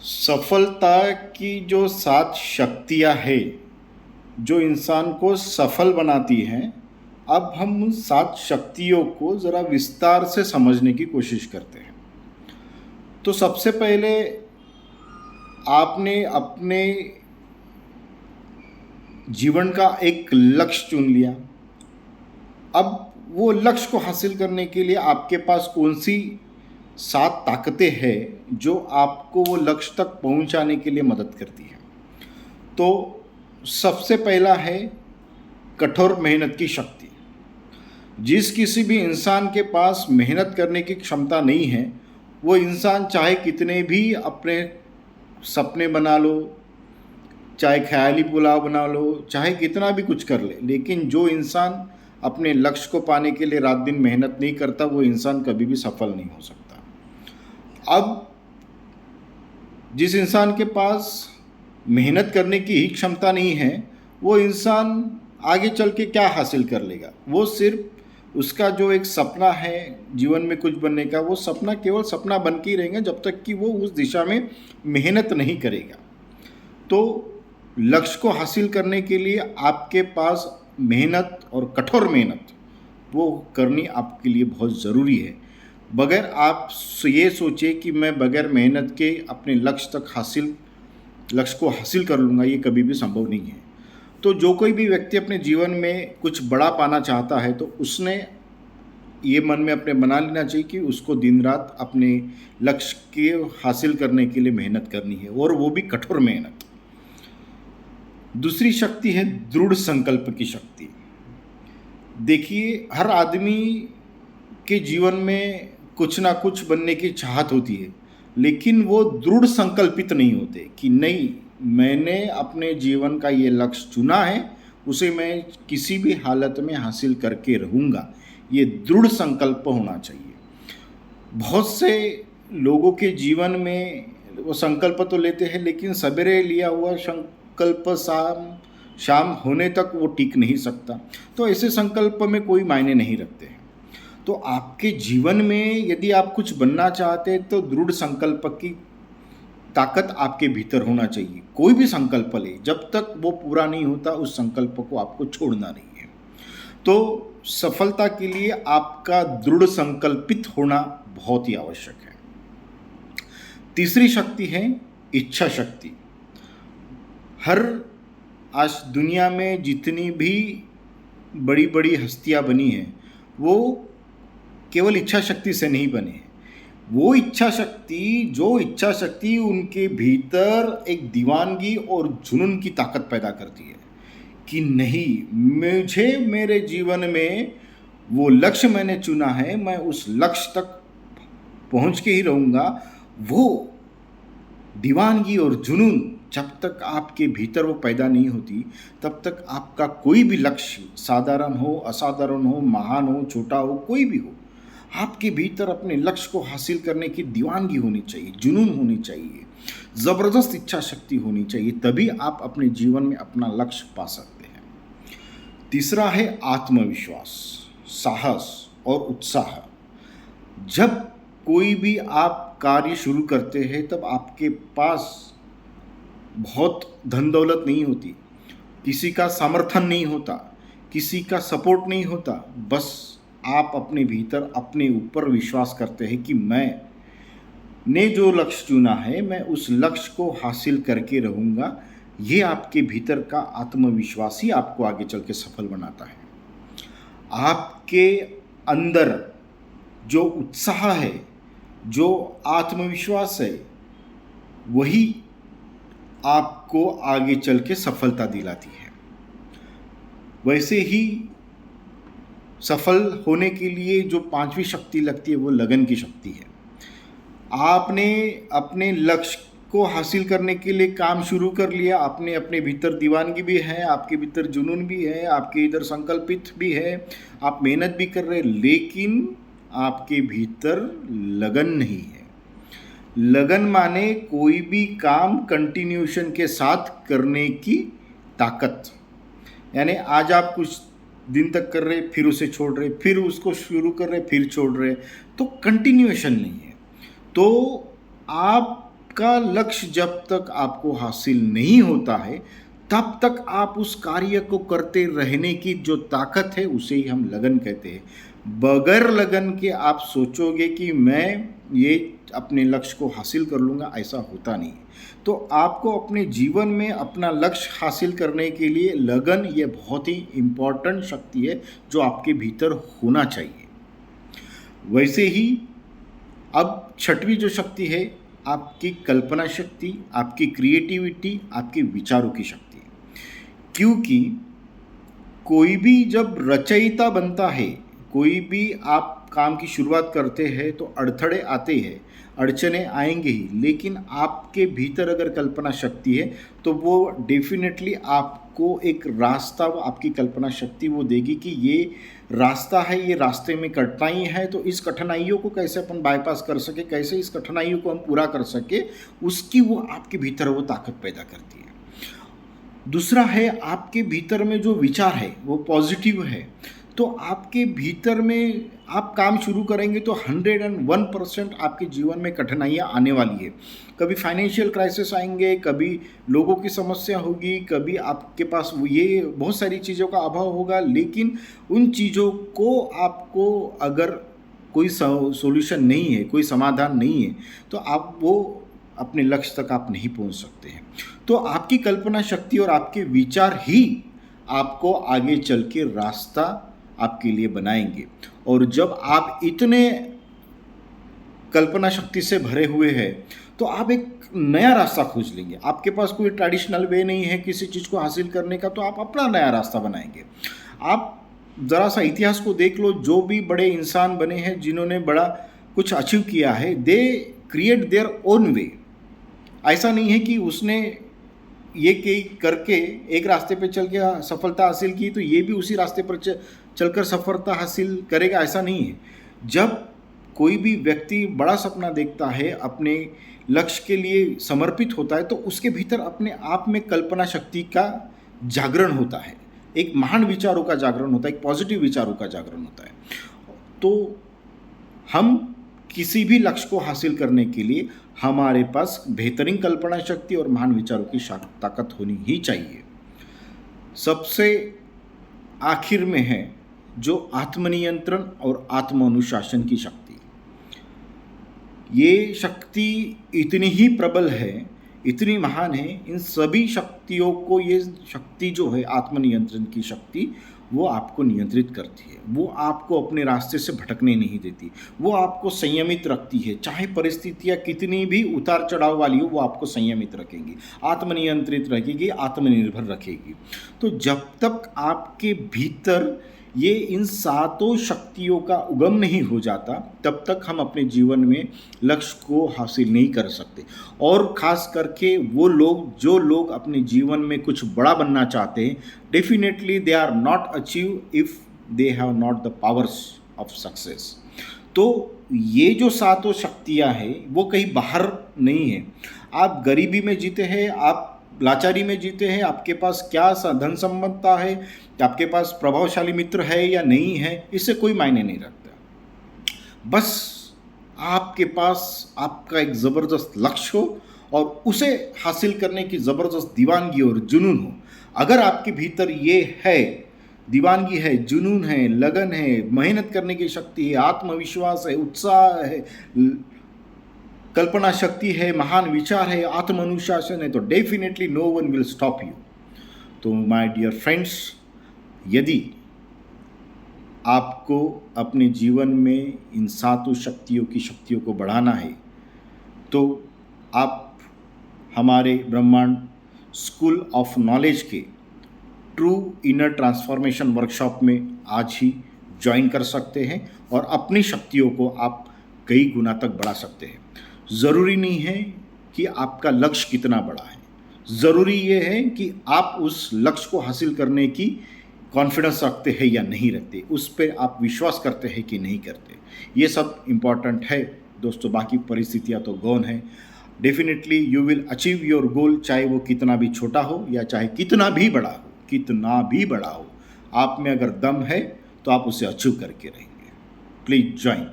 सफलता की जो 7 शक्तियाँ हैं, जो इंसान को सफल बनाती हैं, अब हम उन 7 शक्तियों को ज़रा विस्तार से समझने की कोशिश करते हैं। तो सबसे पहले आपने अपने जीवन का एक लक्ष्य चुन लिया। अब वो लक्ष्य को हासिल करने के लिए आपके पास कौन-सी 7 ताकतें हैं, जो आपको वो लक्ष्य तक पहुँचाने के लिए मदद करती हैं। तो सबसे पहला है कठोर मेहनत की शक्ति। जिस किसी भी इंसान के पास मेहनत करने की क्षमता नहीं है, वो इंसान चाहे कितने भी अपने सपने बना लो, चाहे ख्याली पुलाव बना लो, चाहे कितना भी कुछ कर ले, लेकिन जो इंसान अपने लक्ष्य को पाने के लिए रात दिन मेहनत नहीं करता, वो इंसान कभी भी सफल नहीं हो सकता। अब जिस इंसान के पास मेहनत करने की ही क्षमता नहीं है, वो इंसान आगे चल के क्या हासिल कर लेगा। वो सिर्फ उसका जो एक सपना है जीवन में कुछ बनने का, वो सपना केवल सपना बन के ही रहेगा जब तक कि वो उस दिशा में मेहनत नहीं करेगा। तो लक्ष्य को हासिल करने के लिए आपके पास मेहनत और कठोर मेहनत वो करनी आपके लिए बहुत ज़रूरी है। बगैर आप ये सोचे कि मैं बगैर मेहनत के अपने लक्ष्य को हासिल कर लूँगा, ये कभी भी संभव नहीं है। तो जो कोई भी व्यक्ति अपने जीवन में कुछ बड़ा पाना चाहता है, तो उसने ये मन में अपने बना लेना चाहिए कि उसको दिन रात अपने लक्ष्य के हासिल करने के लिए मेहनत करनी है, और वो भी कठोर मेहनत। दूसरी शक्ति है दृढ़ संकल्प की शक्ति। देखिए, हर आदमी के जीवन में कुछ ना कुछ बनने की चाहत होती है, लेकिन वो दृढ़ संकल्पित नहीं होते कि नहीं, मैंने अपने जीवन का ये लक्ष्य चुना है, उसे मैं किसी भी हालत में हासिल करके रहूँगा। ये दृढ़ संकल्प होना चाहिए। बहुत से लोगों के जीवन में वो संकल्प तो लेते हैं, लेकिन सवेरे लिया हुआ संकल्प शाम होने तक वो टिक नहीं सकता। तो ऐसे संकल्प में कोई मायने नहीं रखते हैं। तो आपके जीवन में यदि आप कुछ बनना चाहते हैं, तो दृढ़ संकल्प की ताकत आपके भीतर होना चाहिए। कोई भी संकल्प ले, जब तक वो पूरा नहीं होता, उस संकल्प को आपको छोड़ना नहीं है। तो सफलता के लिए आपका दृढ़ संकल्पित होना बहुत ही आवश्यक है। तीसरी शक्ति है इच्छा शक्ति। आज दुनिया में जितनी भी बड़ी बड़ी हस्तियां बनी हैं, वो केवल इच्छा शक्ति से नहीं बने हैं। वो इच्छा शक्ति उनके भीतर एक दीवानगी और जुनून की ताकत पैदा करती है कि नहीं, मुझे मेरे जीवन में वो लक्ष्य मैंने चुना है, मैं उस लक्ष्य तक पहुंच के ही रहूँगा। वो दीवानगी और जुनून जब तक आपके भीतर वो पैदा नहीं होती, तब तक आपका कोई भी लक्ष्य, साधारण हो, असाधारण हो, महान हो, छोटा हो, कोई भी हो, आपके भीतर अपने लक्ष्य को हासिल करने की दीवानगी होनी चाहिए, जुनून होनी चाहिए, ज़बरदस्त इच्छा शक्ति होनी चाहिए। तभी आप अपने जीवन में अपना लक्ष्य पा सकते हैं। तीसरा है आत्मविश्वास, साहस और उत्साह। जब कोई भी आप कार्य शुरू करते हैं, तब आपके पास बहुत धन दौलत नहीं होती, किसी का समर्थन नहीं होता, किसी का सपोर्ट नहीं होता। बस आप अपने भीतर अपने ऊपर विश्वास करते हैं कि मैंने जो लक्ष्य चुना है, मैं उस लक्ष्य को हासिल करके रहूँगा। ये आपके भीतर का आत्मविश्वास ही आपको आगे चल के सफल बनाता है। आपके अंदर जो उत्साह है, जो आत्मविश्वास है, वही आपको आगे चल के सफलता दिलाती है। वैसे ही सफल होने के लिए जो 5वीं शक्ति लगती है, वो लगन की शक्ति है। आपने अपने लक्ष्य को हासिल करने के लिए काम शुरू कर लिया, आपने अपने भीतर दीवानगी भी है, आपके भीतर जुनून भी है, आपके इधर संकल्पित भी है, आप मेहनत भी कर रहे हैं, लेकिन आपके भीतर लगन नहीं है। लगन माने कोई भी काम कंटिन्यूशन के साथ करने की ताकत। यानी आज आप कुछ दिन तक कर रहे, फिर उसे छोड़ रहे, फिर उसको शुरू कर रहे, फिर छोड़ रहे, तो कंटिन्यूएशन नहीं है। तो आप आपका लक्ष्य जब तक आपको हासिल नहीं होता है तब तक आप उस कार्य को करते रहने की जो ताकत है उसे ही हम लगन कहते हैं। बगैर लगन के आप सोचोगे कि मैं ये अपने लक्ष्य को हासिल कर लूँगा, ऐसा होता नहीं। तो आपको अपने जीवन में अपना लक्ष्य हासिल करने के लिए लगन ये बहुत ही इम्पॉर्टेंट शक्ति है जो आपके भीतर होना चाहिए। वैसे ही अब छठवीं जो शक्ति है आपकी कल्पना शक्ति, आपकी क्रिएटिविटी, आपके विचारों की शक्ति। क्योंकि कोई भी जब रचयिता बनता है, कोई भी आप काम की शुरुआत करते हैं तो अड़थड़े आते हैं, अड़चने आएंगे ही, लेकिन आपके भीतर अगर कल्पना शक्ति है तो वो डेफिनेटली आपको एक रास्ता, आपकी कल्पना शक्ति वो देगी कि ये रास्ता है, ये रास्ते में कठिनाई है, तो इस कठिनाइयों को कैसे अपन बाईपास कर सके, कैसे इस कठिनाइयों को हम पूरा कर सके, उसकी वो आपके भीतर वो ताकत पैदा करती है। दूसरा है आपके भीतर में जो विचार है वो पॉजिटिव है, तो आपके भीतर में आप काम शुरू करेंगे तो 101% आपके जीवन में कठिनाइयाँ आने वाली है। कभी फाइनेंशियल क्राइसिस आएंगे, कभी लोगों की समस्या होगी, कभी आपके पास ये बहुत सारी चीज़ों का अभाव होगा, लेकिन उन चीज़ों को आपको अगर कोई सॉल्यूशन नहीं है, कोई समाधान नहीं है, तो आप वो अपने लक्ष्य तक आप नहीं पहुंच सकते हैं। तो आपकी कल्पना शक्ति और आपके विचार ही आपको आगे चल के रास्ता आपके लिए बनाएंगे। और जब आप इतने कल्पना शक्ति से भरे हुए हैं तो आप एक नया रास्ता खोज लेंगे। आपके पास कोई ट्रेडिशनल वे नहीं है किसी चीज़ को हासिल करने का, तो आप अपना नया रास्ता बनाएंगे। आप ज़रा सा इतिहास को देख लो, जो भी बड़े इंसान बने हैं जिन्होंने बड़ा कुछ अचीव किया है, they create their own way. ऐसा नहीं है कि उसने ये करके एक रास्ते पे चल के सफलता हासिल की तो ये भी उसी रास्ते पर चलकर सफलता हासिल करेगा, ऐसा नहीं है। जब कोई भी व्यक्ति बड़ा सपना देखता है, अपने लक्ष्य के लिए समर्पित होता है, तो उसके भीतर अपने आप में कल्पना शक्ति का जागरण होता है, एक महान विचारों का जागरण होता है, एक पॉजिटिव विचारों का जागरण होता है। तो हम किसी भी लक्ष्य को हासिल करने के लिए हमारे पास बेहतरीन कल्पना शक्ति और महान विचारों की ताकत होनी ही चाहिए। सबसे आखिर में है जो आत्मनियंत्रण और आत्म अनुशासन की शक्ति। ये शक्ति इतनी ही प्रबल है, इतनी महान है, इन सभी शक्तियों को ये शक्ति जो है आत्मनियंत्रण की शक्ति, वो आपको नियंत्रित करती है, वो आपको अपने रास्ते से भटकने नहीं देती, वो आपको संयमित रखती है। चाहे परिस्थितियाँ कितनी भी उतार चढ़ाव वाली हो, वो आपको संयमित रखेंगी, आत्मनियंत्रित रखेगी, आत्मनिर्भर रखेगी। तो जब तक आपके भीतर ये इन सातों शक्तियों का उगम नहीं हो जाता, तब तक हम अपने जीवन में लक्ष्य को हासिल नहीं कर सकते। और ख़ास करके वो लोग, जो लोग अपने जीवन में कुछ बड़ा बनना चाहते हैं, definitely they are not achieve if they have not the powers of success. तो ये जो सातों शक्तियाँ हैं वो कहीं बाहर नहीं है। आप गरीबी में जीते हैं, आप लाचारी में जीते हैं, आपके पास क्या धन संपन्नता है, आपके पास प्रभावशाली मित्र है या नहीं है, इससे कोई मायने नहीं रखता। बस आपके पास आपका एक ज़बरदस्त लक्ष्य हो और उसे हासिल करने की ज़बरदस्त दीवानगी और जुनून हो। अगर आपके भीतर ये है, दीवानगी है, जुनून है, लगन है, मेहनत करने की शक्ति है, आत्मविश्वास है, उत्साह है, कल्पना शक्ति है, महान विचार है, आत्म अनुशासन है, तो definitely no one will stop you. तो माय डियर फ्रेंड्स, यदि आपको अपने जीवन में इन सातों शक्तियों को बढ़ाना है तो आप हमारे ब्रह्मांड स्कूल ऑफ नॉलेज के ट्रू इनर ट्रांसफॉर्मेशन वर्कशॉप में आज ही ज्वाइन कर सकते हैं और अपनी शक्तियों को आप कई गुना तक बढ़ा सकते हैं। ज़रूरी नहीं है कि आपका लक्ष्य कितना बड़ा है, ज़रूरी ये है कि आप उस लक्ष्य को हासिल करने की कॉन्फिडेंस रखते हैं या नहीं रखते, उस पर आप विश्वास करते हैं कि नहीं करते। ये सब इम्पॉर्टेंट है दोस्तों, बाकी परिस्थितियाँ तो गौण है। Definitely you will achieve your goal, चाहे वो कितना भी छोटा हो या चाहे कितना भी बड़ा हो, कितना भी बड़ा हो, आप में अगर दम है तो आप उसे अचीव करके रहेंगे। Please join.